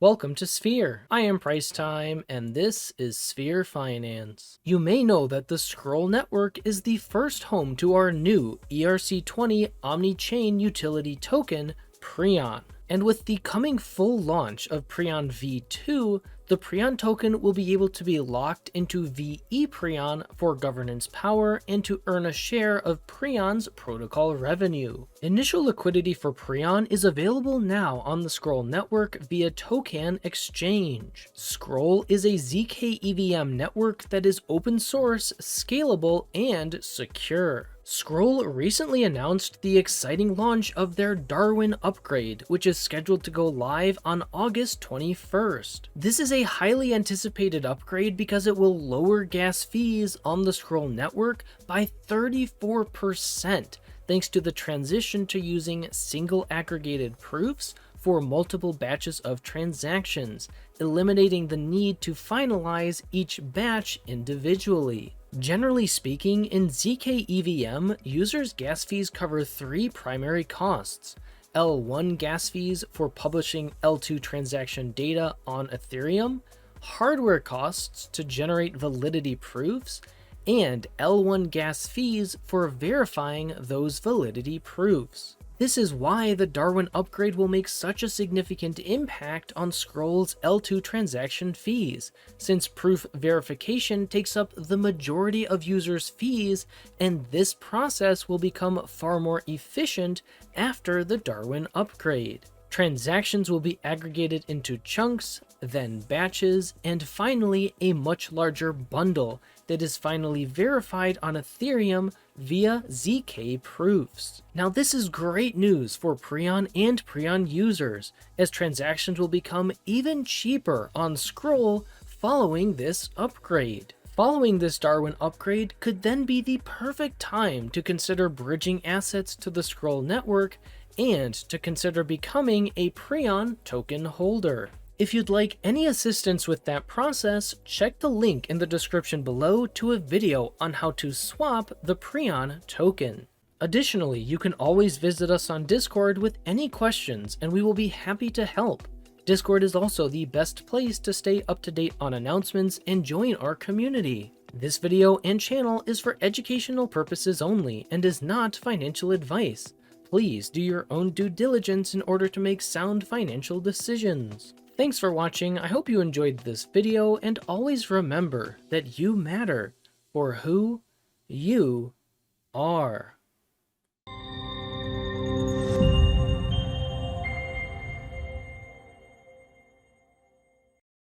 Welcome to Sphere. I am Price Time, and this is Sphere Finance. You may know that the Scroll network is the first home to our new ERC20 omnichain utility token, Preon. And with the coming full launch of Preon V2, the Preon token will be able to be locked into vePREON for governance power and to earn a share of Preon's protocol revenue. Initial liquidity for Preon is available now on the Scroll network via Tokan exchange. Scroll is a zkEVM network that is open source, scalable, and secure. Scroll recently announced the exciting launch of their Darwin upgrade, which is scheduled to go live on August 21st. This is a highly anticipated upgrade because it will lower gas fees on the Scroll network by 34%, thanks to the transition to using single-aggregated proofs for multiple batches of transactions, eliminating the need to finalize each batch individually. Generally speaking, in zkEVM, users' gas fees cover three primary costs: L1 gas fees for publishing L2 transaction data on Ethereum, hardware costs to generate validity proofs, and L1 gas fees for verifying those validity proofs. This is why the Darwin upgrade will make such a significant impact on Scroll's L2 transaction fees, since proof verification takes up the majority of users' fees, and this process will become far more efficient after the Darwin upgrade. Transactions will be aggregated into chunks, then batches, and finally a much larger bundle that is finally verified on Ethereum via zk proofs. Now this is great news for Preon and Preon users, as transactions will become even cheaper on Scroll following this upgrade. Following this Darwin upgrade could then be the perfect time to consider bridging assets to the Scroll network and to consider becoming a Preon token holder. If you'd like any assistance with that process, check the link in the description below to a video on how to swap the Preon token. Additionally, you can always visit us on Discord with any questions and we will be happy to help. Discord is also the best place to stay up to date on announcements and join our community. This video and channel is for educational purposes only and is not financial advice. Please do your own due diligence in order to make sound financial decisions. Thanks for watching. I hope you enjoyed this video, and always remember that you matter for who you are.